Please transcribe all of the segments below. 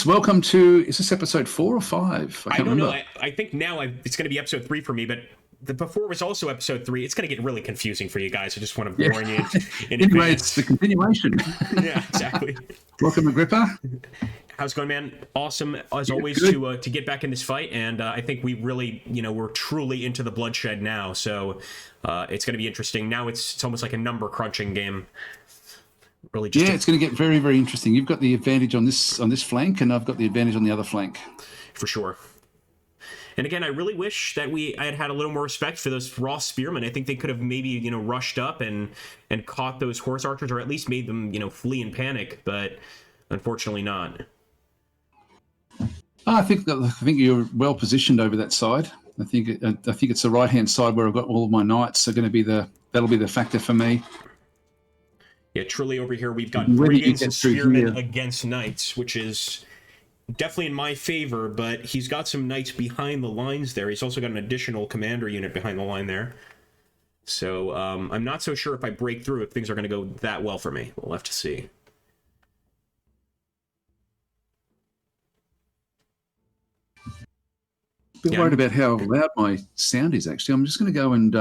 welcome to, is this episode 4 or 5? I don't know. I think now it's going to be episode 3 for me, but before was also episode 3. It's going to get really confusing for you guys. I just want to warn you in Anyway, advance. it's the continuation. Yeah, exactly. Welcome, Agrippa. How's it going, man? Awesome, as always, good. to get back in this fight, and I think we really, we're truly into the bloodshed now, so it's going to be interesting. Now it's almost like a number crunching game. Really just it's going to get very, very interesting. You've got the advantage on this flank, and I've got the advantage on the other flank. For sure. And again, I really wish that I had a little more respect for those raw spearmen. I think they could have maybe, rushed up and caught those horse archers, or at least made them, flee in panic, but unfortunately not. I think you're well positioned over that side. I think it's the right hand side where I've got all of my knights are going to be that'll be the factor for me. Yeah, truly over here we've got brigands and spearmen against knights, which is definitely in my favor, but he's got some knights behind the lines there. He's also got an additional commander unit behind the line there. So I'm not so sure if I break through if things are going to go that well for me. We'll have to see. A bit worried about how loud my sound is, actually. I'm just going to go and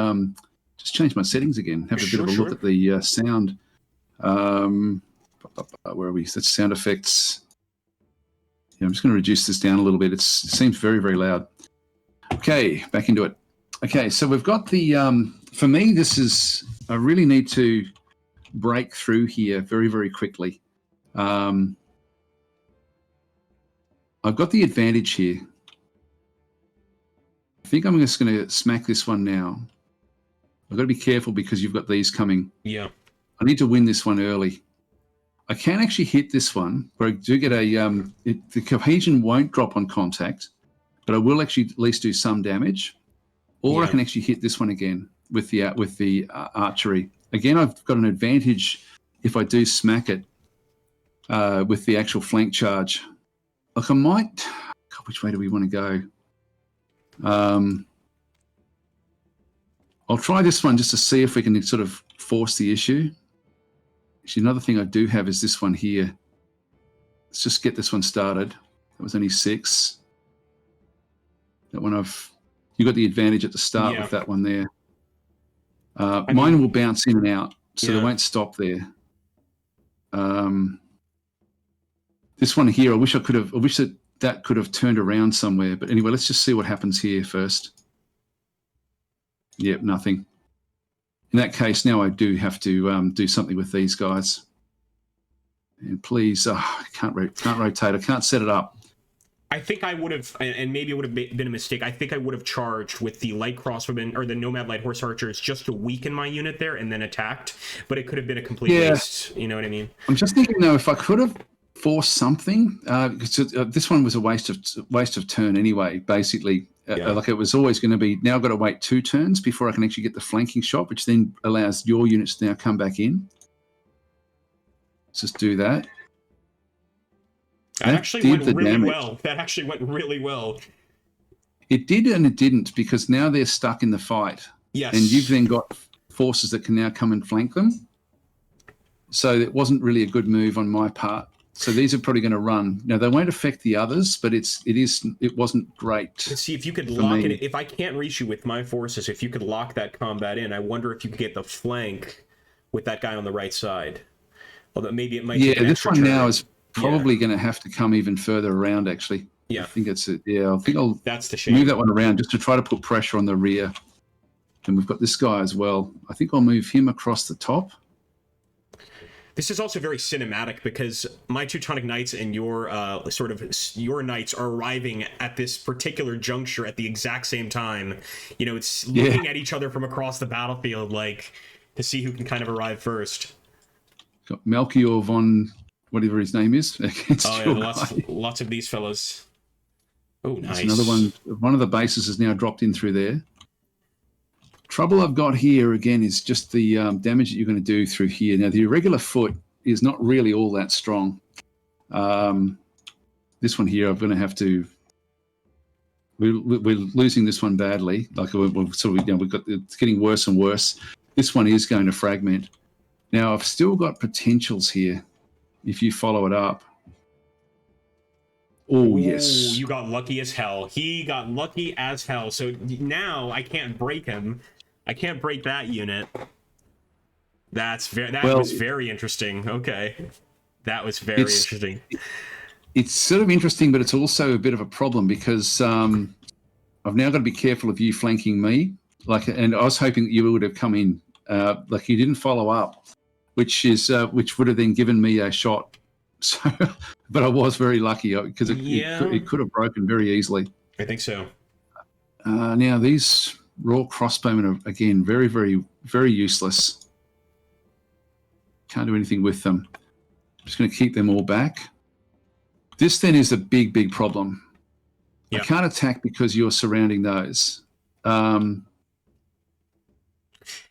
just change my settings again, have a bit of a look at the sound. Where are we? That's sound effects. Yeah, I'm just going to reduce this down a little bit. It seems very, very loud. Okay, back into it. Okay, so we've got the, for me, I really need to break through here very, very quickly. I've got the advantage here. I think I'm just going to smack this one now. I've got to be careful because you've got these coming. Yeah. I need to win this one early. I can actually hit this one, but I do get the cohesion won't drop on contact, but I will actually at least do some damage. Or I can actually hit this one again with the archery. Again, I've got an advantage if I do smack it with the actual flank charge. Like I might. God, which way do we want to go? I'll try this one just to see if we can sort of force the issue. Actually, another thing I do have is this one here. Let's just get this one started. That was only 6. That one you got the advantage at the start with that one there. Mine will bounce in and out, so they won't stop there. This one here, I wish that could have turned around somewhere. But anyway, let's just see what happens here first. Yep, nothing. In that case, now I do have to do something with these guys. And please, I can't rotate. I can't set it up. I think I would have, and maybe it would have been a mistake, I think I would have charged with the light crossbowmen or the nomad light horse archers just to weaken my unit there and then attacked. But it could have been a complete waste. You know what I mean? I'm just thinking, though, if I could have forced something, because this one was a waste of turn anyway, basically. Like it was always going to be, now I've got to wait 2 turns before I can actually get the flanking shot, which then allows your units to now come back in. Let's just do that. That actually went really well. That actually went really well. It did and it didn't, because now they're stuck in the fight. Yes. And you've then got forces that can now come and flank them. So it wasn't really a good move on my part. So these are probably going to run. Now they won't affect the others, but it wasn't great. Let's see if you could lock it. If I can't reach you with my forces, if you could lock that combat in, I wonder if you could get the flank with that guy on the right side. Although maybe it might. Yeah, this one now is probably going to have to come even further around. Actually, yeah, I think it's I think I'll. That's the shame. Move that one around just to try to put pressure on the rear. And we've got this guy as well. I think I'll move him across the top. This is also very cinematic because my Teutonic Knights and your your knights are arriving at this particular juncture at the exact same time. It's looking at each other from across the battlefield, like to see who can kind of arrive first. Got Melchior von whatever his name is against lots of these fellows. Oh, nice. There's another one. One of the bases has now dropped in through there. Trouble I've got here, again, is just the damage that you're going to do through here. Now, the irregular foot is not really all that strong. This one here, I'm going to have to... We're losing this one badly. Like it's getting worse and worse. This one is going to fragment. Now, I've still got potentials here if you follow it up. Oh, Ooh, yes. you got lucky as hell. He got lucky as hell. So now I can't break him. I can't break that unit. That Well, was very interesting. Okay. That was very it's interesting. it's sort of interesting, but it's also a bit of a problem because I've now got to be careful of you flanking me. And I was hoping that you would have come in. Like you didn't follow up, which would have then given me a shot. So, but I was very lucky because it could have broken very easily. I think so. Now these raw crossbowmen are again very, very, very useless. Can't do anything with them. Just going to keep them all back. This then is a big, big problem. Yep. I can't attack because you're surrounding those. And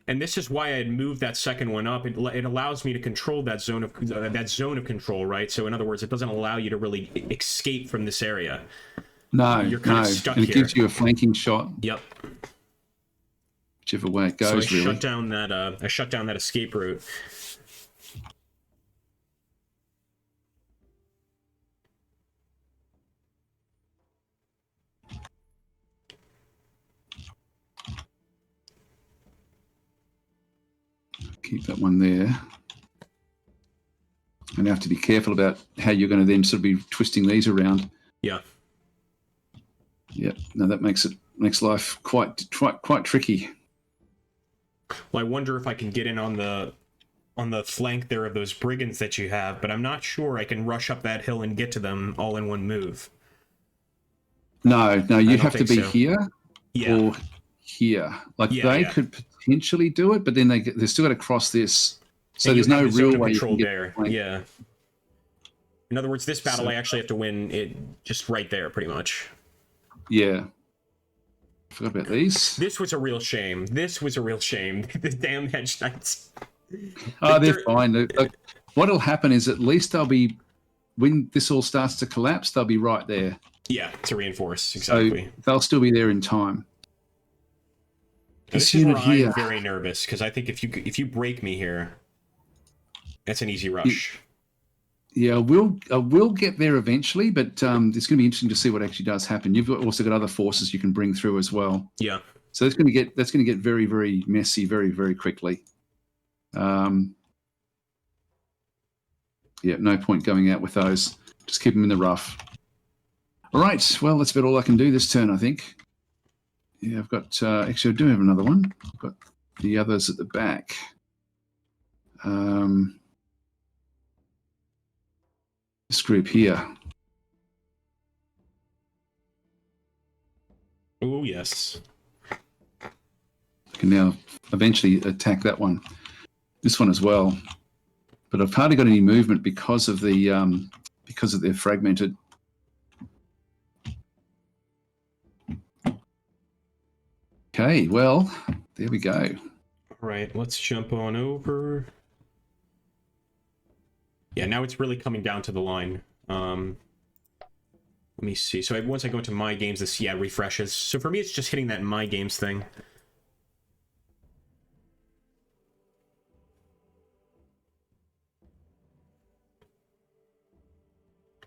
this is why I had moved that second one up. It allows me to control that zone of control, right? So in other words, it doesn't allow you to really escape from this area. No, you're kind of stuck and here. It gives you a flanking shot. Yep. Whichever way it goes, so I really. shut down that escape route. Keep that one there. And you have to be careful about how you're going to then sort of be twisting these around. Yeah. Yep. No, that makes life quite tricky. Well, I wonder if I can get in on the flank there of those brigands that you have, but I'm not sure I can rush up that hill and get to them all in one move. No, you have to be here or here. They could potentially do it, but then they're still got to cross this. So there's no real way you can get there. Yeah. In other words, this battle I actually have to win it just right there, pretty much. Yeah. Forgot about these. This was a real shame. The damn hedge knights. Oh, they're fine. Look, what'll happen is at least they'll be, when this all starts to collapse, they'll be right there. Yeah, to reinforce, exactly. So they'll still be there in time. This is where I'm very nervous, because I think if you break me here, that's an easy rush. Yeah, I will get there eventually, but it's going to be interesting to see what actually does happen. You've also got other forces you can bring through as well. Yeah. So that's going to get very, very messy very, very quickly. Yeah, no point going out with those. Just keep them in the rough. All right. Well, that's about all I can do this turn, I think. Yeah, I've got actually I do have another one. I've got the others at the back. This group here. Oh, yes. I can now eventually attack that one. This one as well. But I've hardly got any movement because of they're fragmented. Okay, well, there we go. All right, let's jump on over. Yeah, now it's really coming down to the line. Let me see. So once I go into my games, this refreshes. So for me, it's just hitting that my games thing.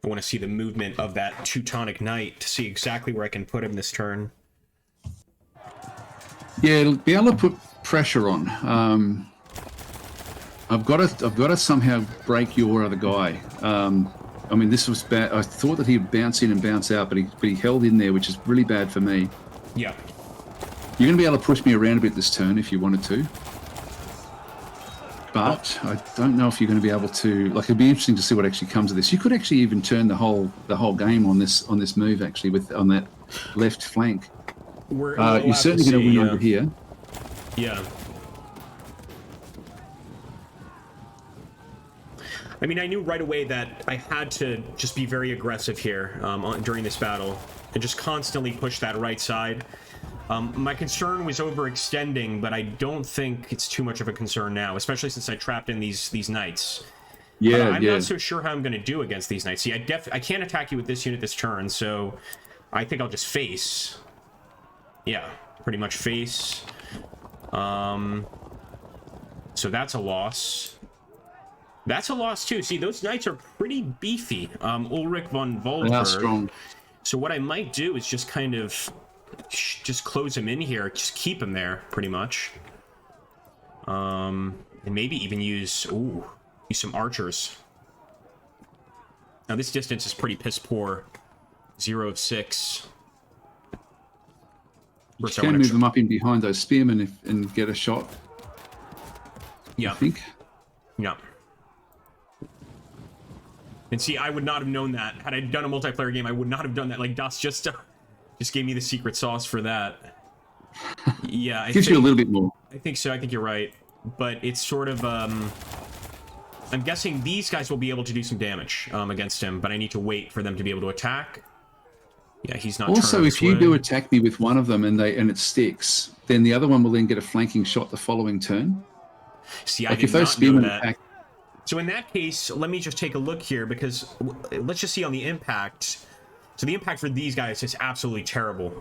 I want to see the movement of that Teutonic Knight to see exactly where I can put him this turn. Yeah, it'll be able to put pressure on. I've got to somehow break your other guy. I mean, this was bad. I thought that he'd bounce in and bounce out, but he held in there, which is really bad for me. Yeah. You're going to be able to push me around a bit this turn if you wanted to. But I don't know if you're going to be able to. Like, it'd be interesting to see what actually comes of this. You could actually even turn the whole game on this move actually on that left flank. You're certainly going to win over here. Yeah. I mean, I knew right away that I had to just be very aggressive here during this battle and just constantly push that right side. My concern was overextending, but I don't think it's too much of a concern now, especially since I trapped in these knights. Yeah, I'm not so sure how I'm going to do against these knights. See, I can't attack you with this unit this turn, so I think I'll just face. Yeah, pretty much face. So that's a loss. That's a loss too. See, those knights are pretty beefy. Ulrich von They are Waldberg. strong. So what I might do is just kind of just close him in here, just keep him there, pretty much. And maybe even use some archers. Now this distance is pretty piss poor. 0 of 6. You can move them up in behind those spearmen and get a shot. Yeah. I think. Yeah. And see, I would not have known that. Had I done a multiplayer game, I would not have done that. Like, Das just gave me the secret sauce for that. Yeah, I gives you a little bit more. I think so. I think you're right. But it's sort of, I'm guessing these guys will be able to do some damage against him, but I need to wait for them to be able to attack. Yeah, he's not. Also, if you do attack me with one of them and it sticks, then the other one will then get a flanking shot the following turn. See, like I did not know that. So in that case, let me just take a look here, because let's just see on the impact. So the impact for these guys is absolutely terrible.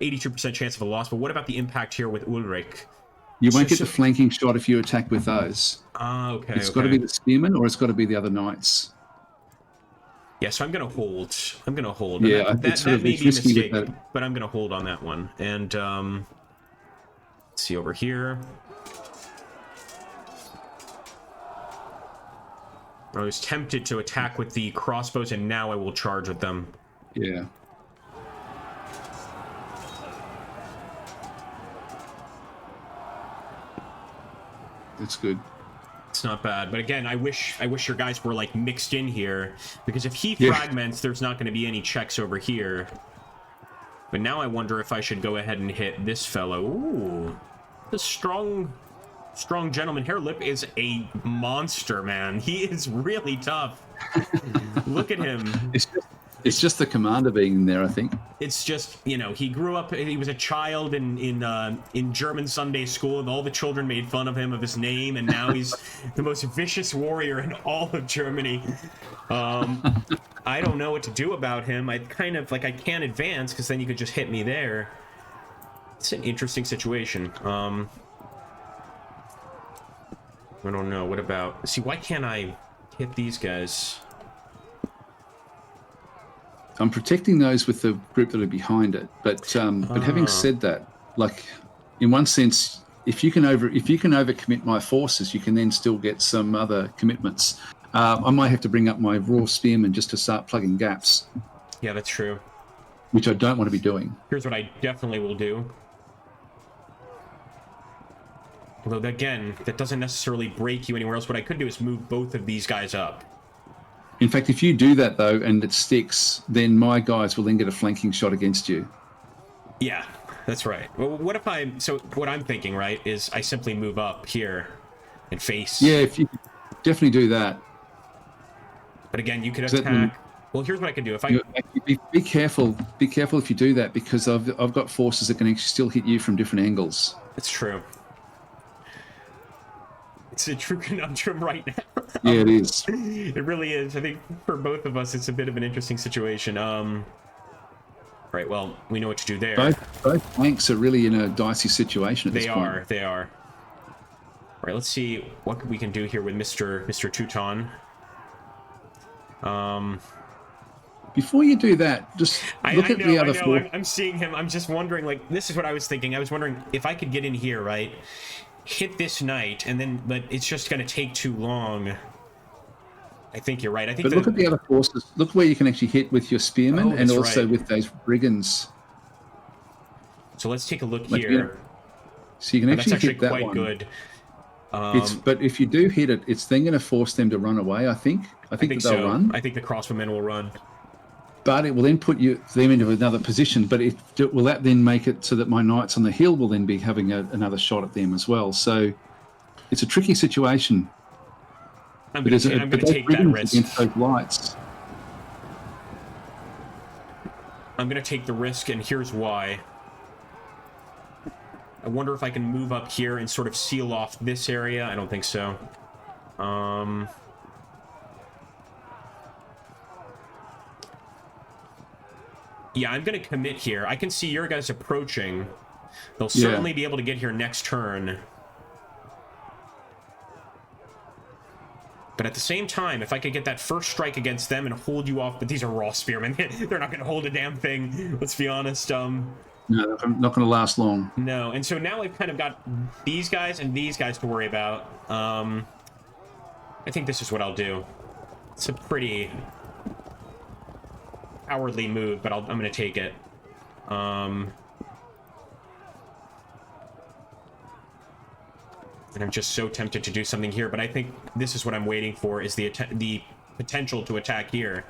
82% chance of a loss. But what about the impact here with Ulrich? You won't get the flanking shot if you attack with those. Okay. It's got to be the spearmen or it's got to be the other knights. Yeah, so I'm going to hold. Yeah, that may be a mistake, but I'm going to hold on that one. And let's see over here. I was tempted to attack with the crossbows, and now I will charge with them. Yeah. That's good. It's not bad, but again, I wish your guys were like mixed in here, because if he fragments, there's not going to be any checks over here. But now I wonder if I should go ahead and hit this fellow. Ooh, the strong gentleman. Hairlip is a monster, man. He is really tough. Look at him. It's just the commander being there, I think. It's just, you know, he grew up, he was a child in German Sunday school, and all the children made fun of him, of his name, and now he's the most vicious warrior in all of Germany. I don't know what to do about him. I kind of, like, I can't advance, because then you could just hit me there. It's an interesting situation. I don't know. What about... See, why can't I hit these guys? I'm protecting those with the group that are behind it, but having said that, like in one sense, if you can overcommit my forces, you can then still get some other commitments. I might have to bring up my raw spearmen just to start plugging gaps. Yeah, that's true. Which I don't want to be doing. Here's what I definitely will do. Although again, that doesn't necessarily break you anywhere else. What I could do is move both of these guys up. In fact, if you do that, though, and it sticks, then my guys will then get a flanking shot against you. Yeah, that's right. Well, what if so what I'm thinking, right, is I simply move up here and face. Yeah, if you definitely do that. But again, you could attack. Well, here's what I could do. If I be careful if you do that, because I've got forces that can actually still hit you from different angles. It's true. It's a true conundrum right now. Yeah, it is. It really is. I think for both of us, it's a bit of an interesting situation. Right, well, we know what to do there. Both flanks are really in a dicey situation at this point. They are. All right, let's see what we can do here with Mr. Teuton. Before you do that, just look at the other four. I'm seeing him. I'm just wondering, like, this is what I was thinking. I was wondering if I could get in here, right? Hit this knight, and then, but it's just going to take too long. I think you're right. But look at the other forces. Look where you can actually hit with your spearmen, and also with those brigands. So let's take a look here. So you can actually hit that one. That's actually quite good. But if you do hit it, it's then going to force them to run away, I think. I think they'll run. I think the crossbowmen will run. But it will then put them into another position. But will that then make it so that my knights on the hill will then be having another shot at them as well? So it's a tricky situation. I'm going to take that risk. Against those lights. I'm going to take the risk, and here's why. I wonder if I can move up here and sort of seal off this area. I don't think so. Yeah, I'm going to commit here. I can see your guys approaching. They'll certainly be able to get here next turn. But at the same time, if I could get that first strike against them and hold you off, but these are raw spearmen. They're not going to hold a damn thing. Let's be honest. No, they're not going to last long. No, and so now I've kind of got these guys and these guys to worry about. I think this is what I'll do. It's a pretty cowardly move, but I'm going to take it. And I'm just so tempted to do something here, but I think this is what I'm waiting for, is the potential to attack here.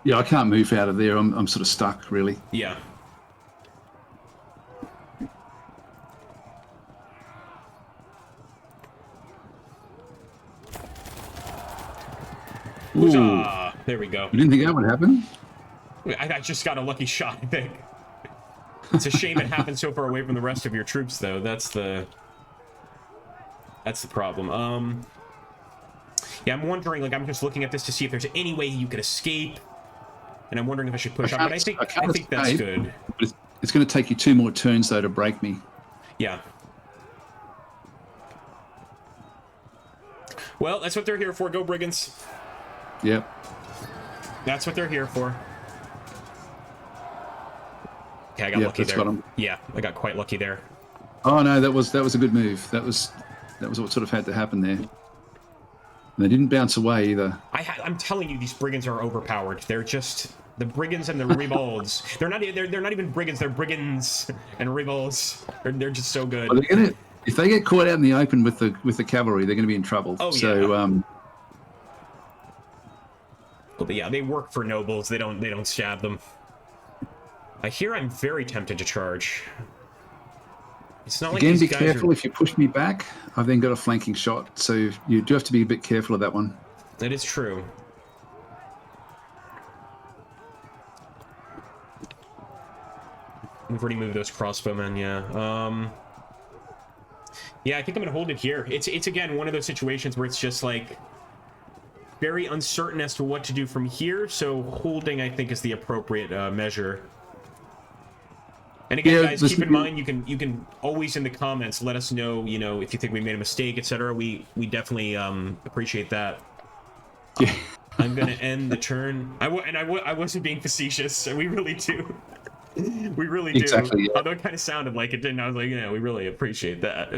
Yeah, I can't move out of there. I'm sort of stuck, really. Yeah. Huzzah! There we go. You didn't think that would happen? I just got a lucky shot, I think. It's a shame it happened so far away from the rest of your troops, though. That's the problem. Yeah, I'm wondering, like, I'm just looking at this to see if there's any way you could escape, and I'm wondering if I should push up. But I think that's good. But it's going to take you 2 more turns, though, to break me. Yeah. Well, that's what they're here for. Go, brigands. Yep. That's what they're here for. Okay, I got lucky there. Yeah, I got quite lucky there. Oh no, that was a good move. That was what sort of had to happen there. And they didn't bounce away either. I'm telling you, these brigands are overpowered. They're just the brigands and the ribolds. They're not even brigands. They're brigands and ribolds. They're just so good. Well, if they get caught out in the open with the cavalry, they're going to be in trouble. Oh yeah. So well, yeah, they work for nobles. They don't stab them. I hear I'm very tempted to charge. It's not like again, these be guys careful. If you push me back, I've then got a flanking shot, so you do have to be a bit careful of that one. That is true. We've already moved those crossbowmen, yeah. Yeah, I think I'm gonna hold it here. It's again one of those situations where it's just like very uncertain as to what to do from here, so holding I think is the appropriate measure. And again, guys, keep in mind you can always in the comments let us know, if you think we made a mistake, etc. We definitely appreciate that. Yeah. I'm gonna end the turn. I wasn't being facetious. We really do. We really do. Exactly. Yeah. Although it kind of sounded like it didn't. I was like, we really appreciate that.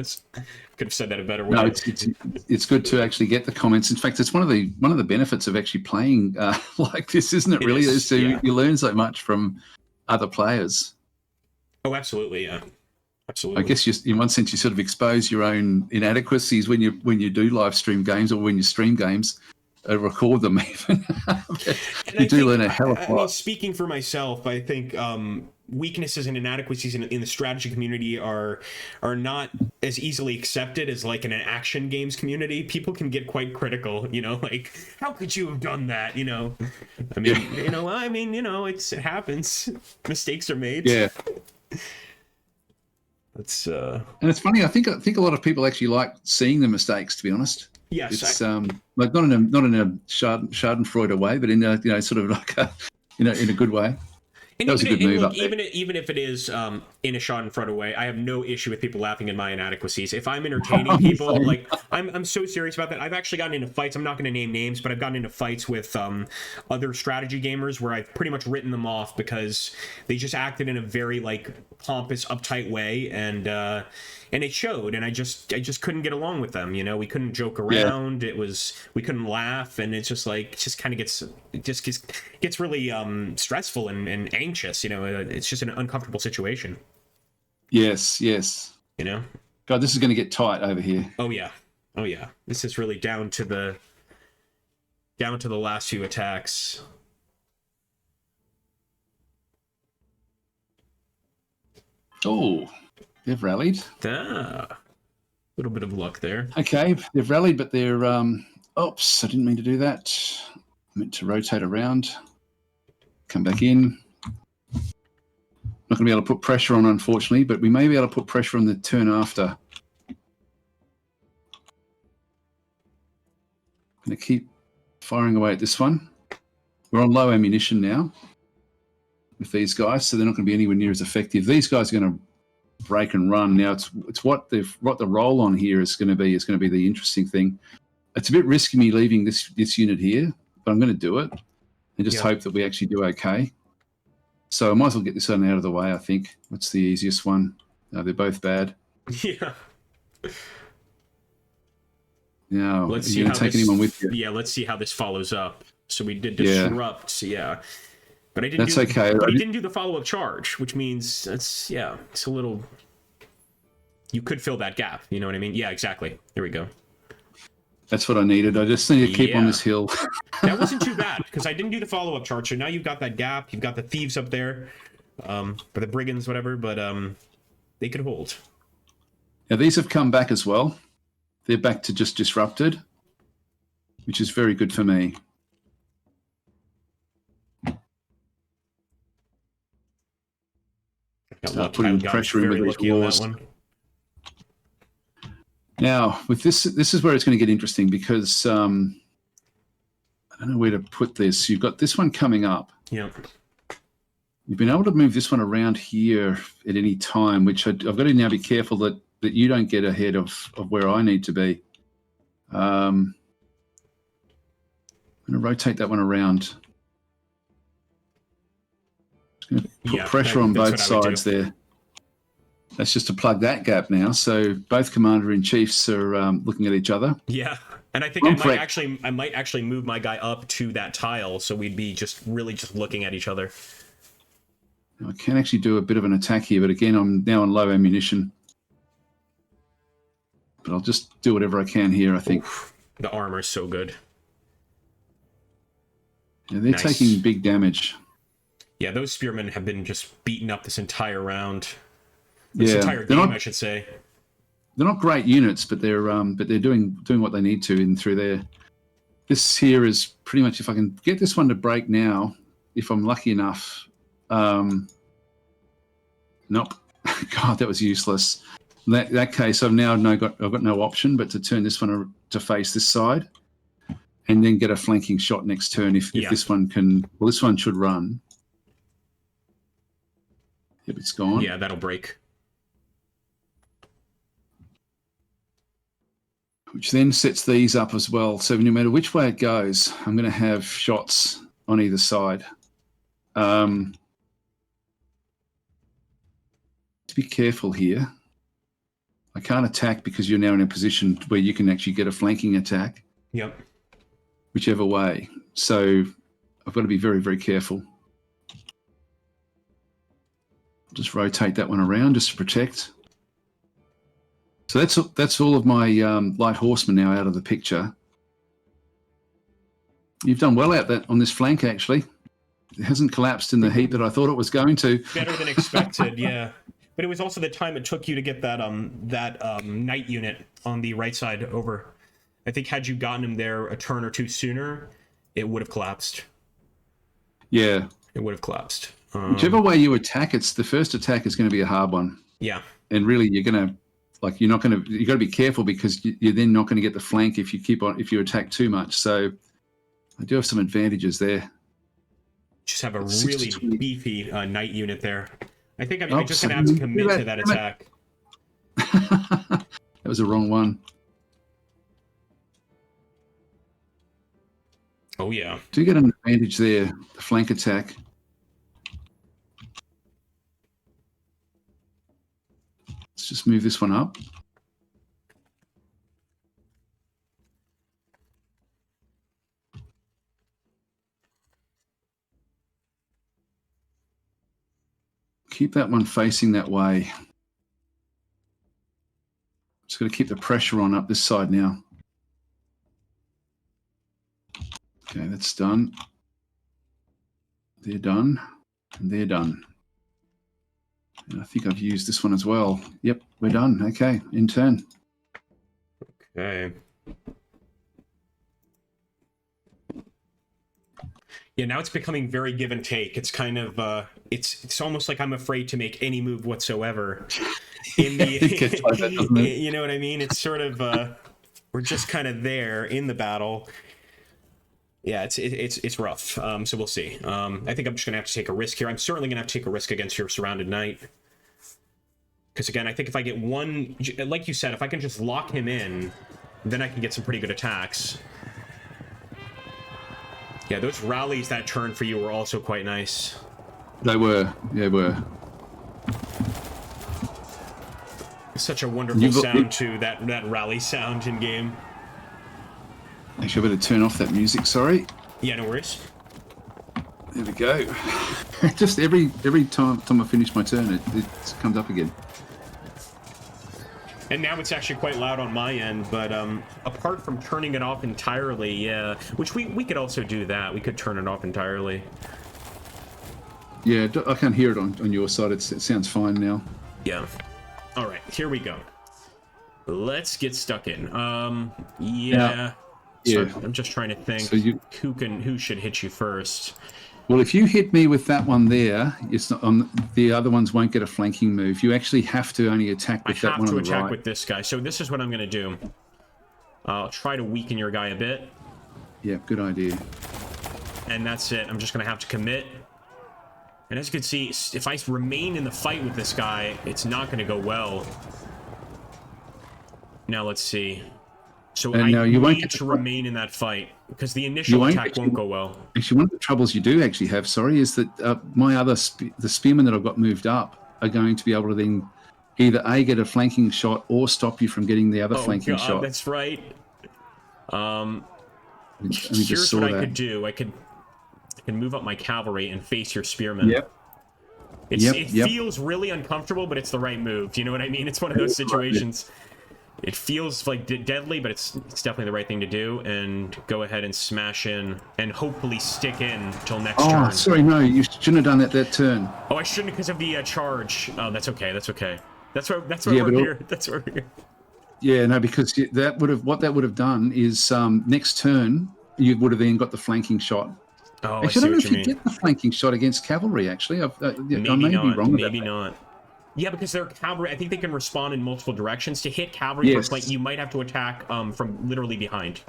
Could have said that a better way. No, it's good to actually get the comments. In fact, it's one of the benefits of actually playing like this, isn't it? Really, is you learn so much from other players. Oh, absolutely, yeah, absolutely. I guess in one sense you sort of expose your own inadequacies when you do live stream games or when you stream games, record them even. You do learn a hell of a lot. I mean, speaking for myself, I think weaknesses and inadequacies in the strategy community are not as easily accepted as like in an action games community. People can get quite critical, like how could you have done that? I mean, it happens. Mistakes are made. Yeah. That's and it's funny. I think a lot of people actually like seeing the mistakes. To be honest, yes, it's like not in a Schadenfreude way, but in a sort of like in a good way. And that was a good move. Look, even if it is in a Schadenfreude way, I have no issue with people laughing at my inadequacies. If I'm entertaining people, like I'm so serious about that. I've actually gotten into fights. I'm not going to name names, but I've gotten into fights with other strategy gamers where I've pretty much written them off because they just acted in a very like pompous, uptight way, and it showed. And I just couldn't get along with them. We couldn't joke around. Yeah. We couldn't laugh, and it's just like gets really stressful and anxious. It's just an uncomfortable situation. Yes. God, this is going to get tight over here. Oh yeah. This is really down to the last few attacks. Oh, they've rallied. A little bit of luck there. Okay, they've rallied, but they're oops, I didn't mean to do that. I meant to rotate around. Come back in. Not going to be able to put pressure on, unfortunately, but we may be able to put pressure on the turn after. I'm going to keep firing away at this one. We're on low ammunition now with these guys, so they're not going to be anywhere near as effective. These guys are going to break and run. Now it's what the roll on here is going to be the interesting thing. It's a bit risky me leaving this unit here, but I'm going to do it and just hope that we actually do okay. So I might as well get this one out of the way, I think. What's the easiest one? No, they're both bad. Yeah. Now, let's see how take anyone with you? Yeah, let's see how this follows up. So we did disrupt, but I didn't. That's okay. But he didn't do the follow-up charge, which means it's a little. You could fill that gap. You know what I mean? Yeah, exactly. There we go. That's what I needed. I just need to keep on this hill. That wasn't too bad because I didn't do the follow-up charge. So now you've got that gap. You've got the thieves up there, or the brigands, whatever. But they could hold. Now these have come back as well. They're back to just disrupted, which is very good for me. Putting pressure in with these wars. Now, with this is where it's going to get interesting because I don't know where to put this. You've got this one coming up. Yeah. You've been able to move this one around here at any time, which I've got to now be careful that you don't get ahead of where I need to be. I'm going to rotate that one around. Going to put pressure on both sides there. That's just to plug that gap now. So both commander-in-chiefs are looking at each other. Yeah, and I think I might actually move my guy up to that tile, so we'd be just looking at each other. I can actually do a bit of an attack here, but again, I'm now on low ammunition. But I'll just do whatever I can here, I think. Oof, the armor is so good. Yeah, they're taking big damage. Yeah, those spearmen have been just beaten up this entire round. This entire game, I should say. They're not great units, but they're doing what they need to in through there. This here is pretty much, if I can get this one to break now, if I'm lucky enough. Nope. God, that was useless. In that case, I've got no option but to turn this one to face this side, and then get a flanking shot next turn if this one can. Well, this one should run. Yep, it's gone. Yeah, that'll break. Which then sets these up as well. So no matter which way it goes, I'm going to have shots on either side. To be careful here. I can't attack because you're now in a position where you can actually get a flanking attack. Yep. Whichever way. So I've got to be very, very careful. Just rotate that one around just to protect. So that's all of my light horsemen now out of the picture. You've done well on this flank, actually. It hasn't collapsed in the heat that I thought it was going to. Better than expected, yeah. But it was also the time it took you to get that knight unit on the right side over. I think had you gotten him there a turn or two sooner, it would have collapsed. Yeah. It would have collapsed. Whichever way you attack, the first attack is going to be a hard one. Yeah. And really, you got to be careful because you're then not going to get the flank if you attack too much. So I do have some advantages there. Just have a really beefy knight unit there. I think I'm just going to have to commit to that attack. That was the wrong one. Oh, yeah. Do get an advantage there, the flank attack. Let's just move this one up. Keep that one facing that way. Just got to keep the pressure on up this side now. Okay, that's done. They're done. And they're done. And I think I've used this one as well. Yep, we're done. Okay, in turn. Okay. Yeah, now it's becoming very give and take. It's kind of it's almost like I'm afraid to make any move whatsoever. In the you know what I mean? It's sort of we're just kind of there in the battle. Yeah, it's rough. So we'll see. I think I'm just gonna have to take a risk here. I'm certainly gonna have to take a risk against your surrounded knight. Because again, I think if I get one, like you said, if I can just lock him in, then I can get some pretty good attacks. Yeah, those rallies that turn for you were also quite nice. They were. They were. Such a wonderful sound too, that rally sound in game. Actually, I better turn off that music, sorry. Yeah, no worries. There we go. Just every time I finish my turn, it comes up again. And now it's actually quite loud on my end, but apart from turning it off entirely, yeah, which we could also do that. We could turn it off entirely. Yeah, I can't hear it on your side. It sounds fine now. Yeah. All right, here we go. Let's get stuck in. Yeah. So I'm just trying to think who should hit you first. Well, if you hit me with that one there, it's not, the other ones won't get a flanking move. You actually have to only attack with that one on the right. I have to attack with this guy. So this is what I'm going to do. I'll try to weaken your guy a bit. Yeah, good idea. And that's it. I'm just going to have to commit. And as you can see, if I remain in the fight with this guy, it's not going to go well. Now let's see. So I need to remain in that fight because the initial attack won't go well. Actually, one of the troubles you do actually have, is that my other the spearmen that I've got moved up are going to be able to then either A, get a flanking shot or stop you from getting the other flanking shot. That's right. Here's what I could do. I can move up my cavalry and face your spearmen. Yep. It feels really uncomfortable, but it's the right move. Do you know what I mean? It's one of those situations. It feels like deadly, but it's definitely the right thing to do. And go ahead and smash in and hopefully stick in till next turn. Oh, sorry, no, you shouldn't have done that turn. Oh, I shouldn't because of the charge. Oh, that's okay. That's okay. That's why we're here. That's why we're here. Yeah, no, because what that would have done is next turn you would have then got the flanking shot. Oh, actually, I don't know if you get the flanking shot against cavalry. Actually, I may be wrong. Maybe not. Yeah, because they're cavalry. I think they can respond in multiple directions. To hit cavalry for flank, you might have to attack from literally behind.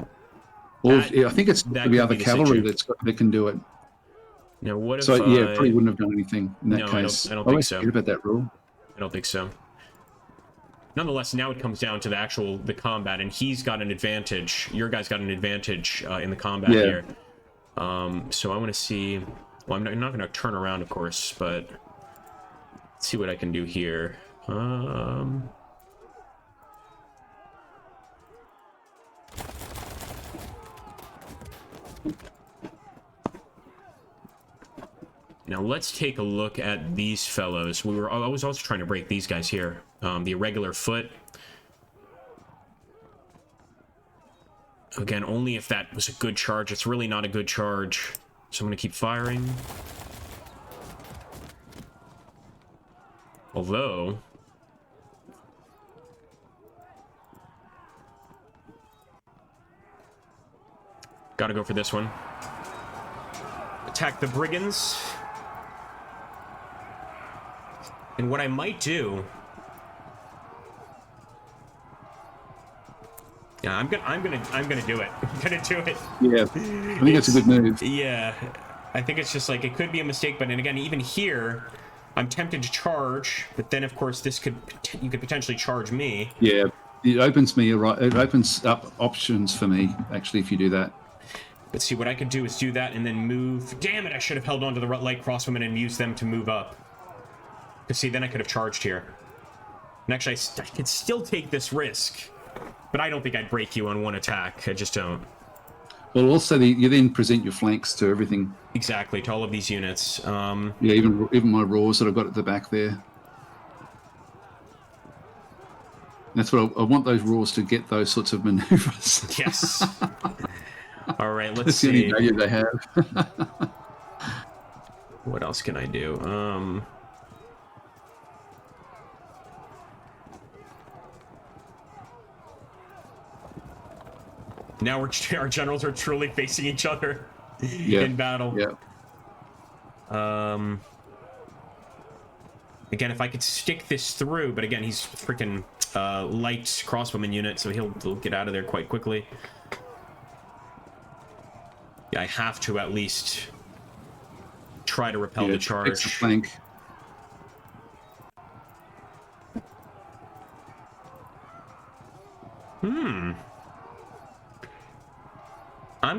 Well, I think it's the other cavalry that can do it. Now, what if? So yeah, probably wouldn't have done anything in that case. I don't think so. Forget about that rule. I don't think so. Nonetheless, now it comes down to the combat, and he's got an advantage. Your guy's got an advantage in the combat here. So I want to see. Well, I'm not going to turn around, of course, but let's see what I can do here. Now let's take a look at these fellows. I was also trying to break these guys here. The irregular foot. Again, only if that was a good charge. It's really not a good charge. So I'm going to keep firing. Although... gotta go for this one. Attack the brigands. And what I might do... yeah, I'm gonna do it. I'm gonna do it. Yeah, I think that's a good move. Yeah, I think it's just like it could be a mistake, but then again, even here, I'm tempted to charge, but then of course you could potentially charge me. Yeah, it opens up options for me actually if you do that. Let's see, what I could do is do that and then move. Damn it! I should have held on to the light crossbowmen and used them to move up. Because see, then I could have charged here. And actually, I could still take this risk. But I don't think I'd break you on one attack. I just don't. Well, also, you then present your flanks to everything. Exactly, to all of these units. Yeah, even my raws that I've got at the back there. That's what I want those raws to get those sorts of maneuvers. Yes. All right, let's see. That's the only value they have. What else can I do? Now our generals are truly facing each other in battle. Yeah. Again, if I could stick this through, but again, he's freaking light crossbowman unit, so he'll get out of there quite quickly. Yeah, I have to at least try to repel the charge. Flank.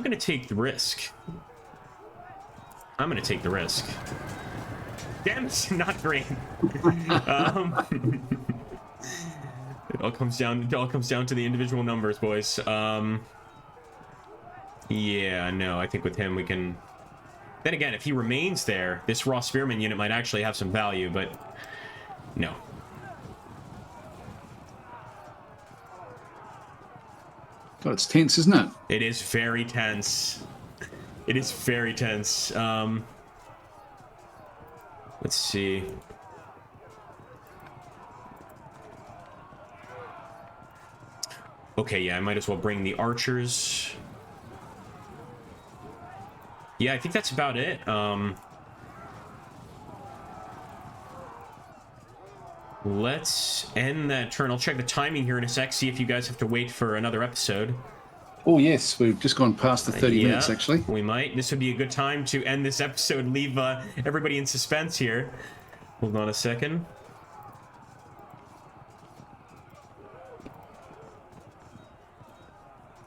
going to take the risk. I'm going to take the risk. Damn, it's not great. It all comes down to the individual numbers, boys. Yeah, no, I think with him we can... Then again, if he remains there, this raw spearman unit might actually have some value, but no. God, it's tense, isn't it? It is very tense. It is very tense. Let's see. Okay, yeah, I might as well bring the archers. Yeah, I think that's about it. Let's end that turn. I'll check the timing here in a sec, see if you guys have to wait for another episode. Oh, yes. We've just gone past the 30 minutes, actually. We might. This would be a good time to end this episode, leave everybody in suspense here. Hold on a second.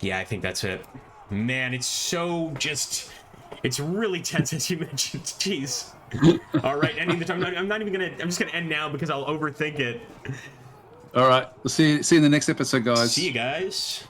Yeah, I think that's it. Man, it's so just... It's really tense, as you mentioned. Jeez. All right, ending the time. I'm not even gonna... I'm just gonna end now because I'll overthink it. All right. We'll see you in the next episode, guys. See you guys.